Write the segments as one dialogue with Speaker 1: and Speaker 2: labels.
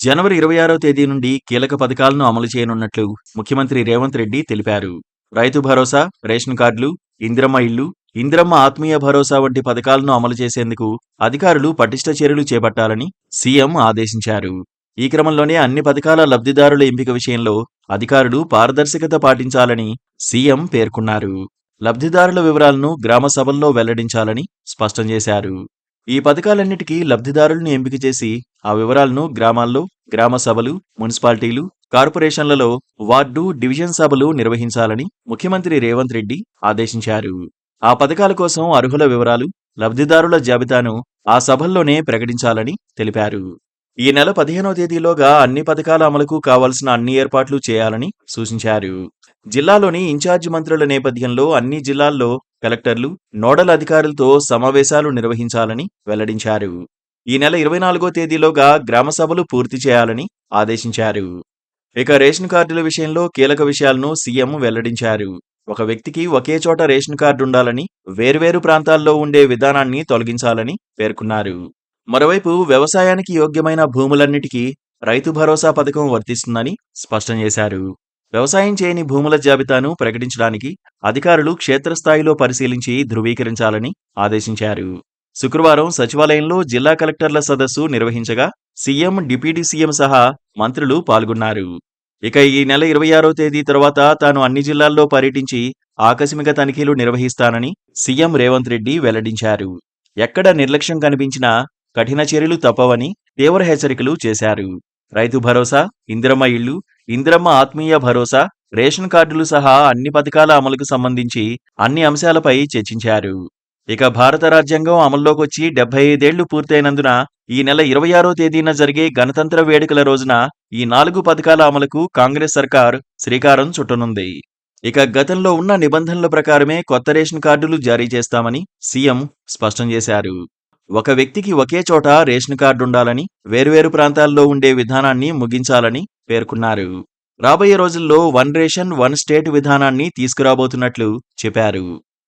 Speaker 1: జనవరి 26వ తేదీ నుండి కీలక పథకాలను అమలు చేయనున్నట్లు ముఖ్యమంత్రి రేవంత్ రెడ్డి తెలిపారు. రైతు భరోసా, రేషన్ కార్డులు, ఇందిరమ్మ ఇళ్లు, ఇందిరమ్మ ఆత్మీయ భరోసా వంటి పథకాలను అమలు చేసేందుకు అధికారులు పటిష్ట చర్యలు చేపట్టాలని సీఎం ఆదేశించారు. ఈ క్రమంలోనే అన్ని పథకాల లబ్ధిదారుల ఎంపిక విషయంలో అధికారులు పారదర్శకత పాటించాలని సీఎం పేర్కొన్నారు. లబ్ధిదారుల వివరాలను గ్రామ సభల్లో వెల్లడించాలని స్పష్టం చేశారు. ఈ పథకాలన్నిటికీ లబ్ధిదారులను ఎంపిక చేసి ఆ వివరాలను గ్రామాల్లో, గ్రామ సభలు, మున్సిపాలిటీలు, కార్పొరేషన్లలో వార్డు, డివిజన్ సభలు నిర్వహించాలని ముఖ్యమంత్రి రేవంత్ రెడ్డి ఆదేశించారు. ఆ పథకాల కోసం అర్హుల వివరాలు, లబ్ధిదారుల జాబితాను ఆ సభల్లోనే ప్రకటించాలని తెలిపారు. ఈ నెల 15వ తేదీలోగా అన్ని పథకాల అమలుకు కావాల్సిన అన్ని ఏర్పాట్లు చేయాలని సూచించారు. జిల్లాలోని ఇన్ఛార్జి మంత్రుల నేపథ్యంలో అన్ని జిల్లాల్లో కలెక్టర్లు, నోడల్ అధికారులతో సమావేశాలు నిర్వహించాలని వెల్లడించారు. ఈ నెల 24వ తేదీలోగా గ్రామ సభలు పూర్తి చేయాలని ఆదేశించారు. ఇక రేషన్ కార్డుల విషయంలో కీలక విషయాలను సీఎం వెల్లడించారు. ఒక వ్యక్తికి ఒకే చోట రేషన్ కార్డు ఉండాలని, వేర్వేరు ప్రాంతాల్లో ఉండే విధానాన్ని తొలగించాలని పేర్కొన్నారు. మరోవైపు వ్యవసాయానికి యోగ్యమైన భూములన్నిటికీ రైతు భరోసా పథకం వర్తిస్తుందని స్పష్టం చేశారు. వ్యవసాయం చేయని భూముల జాబితాను ప్రకటించడానికి అధికారులు క్షేత్రస్థాయిలో పరిశీలించి ధృవీకరించాలని ఆదేశించారు. శుక్రవారం సచివాలయంలో జిల్లా కలెక్టర్ల సదస్సు నిర్వహించగా సీఎం, డిప్యూటీ సీఎం సహా మంత్రులు పాల్గొన్నారు. ఇక ఈ నెల 26వ తేదీ తర్వాత తాను అన్ని జిల్లాల్లో పర్యటించి ఆకస్మిక తనిఖీలు నిర్వహిస్తానని సీఎం రేవంత్ రెడ్డి వెల్లడించారు. ఎక్కడ నిర్లక్ష్యం కనిపించినా కఠిన చర్యలు తప్పవని తీవ్ర హెచ్చరికలు చేశారు. రైతు భరోసా, ఇందిరమ్మ ఇళ్లు, ఇందిరమ్మ ఆత్మీయ భరోసా, రేషన్ కార్డులు సహా అన్ని పథకాల అమలుకు సంబంధించి అన్ని అంశాలపై చర్చించారు. ఇక భారత రాజ్యాంగం అమల్లోకొచ్చి 75 ఏళ్లు పూర్తయినందున ఈ నెల 26వ తేదీన జరిగే గణతంత్ర వేడుకల రోజున ఈ 4 పథకాల అమలుకు కాంగ్రెస్ సర్కార్ శ్రీకారం చుట్టనుంది. ఇక గతంలో ఉన్న నిబంధనల ప్రకారమే కొత్త రేషన్ కార్డులు జారీ చేస్తామని సీఎం స్పష్టం చేశారు. ఒక వ్యక్తికి ఒకే చోట రేషన్ కార్డు ఉండాలని, వేర్వేరు ప్రాంతాల్లో ఉండే విధానాన్ని ముగించాలని పేర్కొన్నారు. రాబోయే రోజుల్లో వన్ రేషన్, వన్ స్టేట్ విధానాన్ని తీసుకురాబోతున్నట్లు చెప్పారు.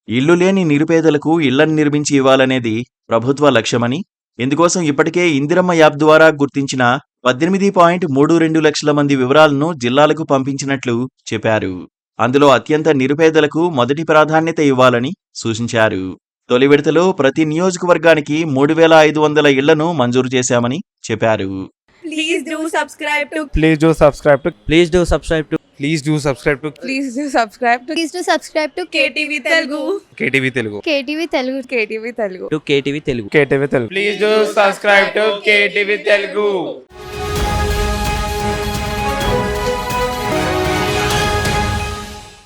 Speaker 1: ఇళ్లు లేని నిరుపేదలకు ఇళ్లను నిర్మించి ఇవ్వాలనేది ప్రభుత్వ లక్ష్యమని, ఇందుకోసం ఇప్పటికే ఇందిరమ్మ యాప్ ద్వారా గుర్తించిన 18.32 లక్షల మంది వివరాలను జిల్లాలకు పంపించినట్లు చెప్పారు. అందులో అత్యంత నిరుపేదలకు మొదటి ప్రాధాన్యత ఇవ్వాలని సూచించారు. తొలి విడతలో ప్రతి నియోజకవర్గానికి 3,500 ఇళ్లను మంజూరు చేశామని చెప్పారు.
Speaker 2: Please do subscribe to
Speaker 3: Please do subscribe to
Speaker 4: Please do subscribe to
Speaker 3: Please do subscribe to
Speaker 2: Please do subscribe to
Speaker 5: Please do subscribe to
Speaker 2: KTV Telugu.
Speaker 3: KTV Telugu.
Speaker 5: KTV Telugu.
Speaker 2: KTV Telugu.
Speaker 4: KTV Telugu.
Speaker 3: KTV Telugu. Please do subscribe to KTV Telugu.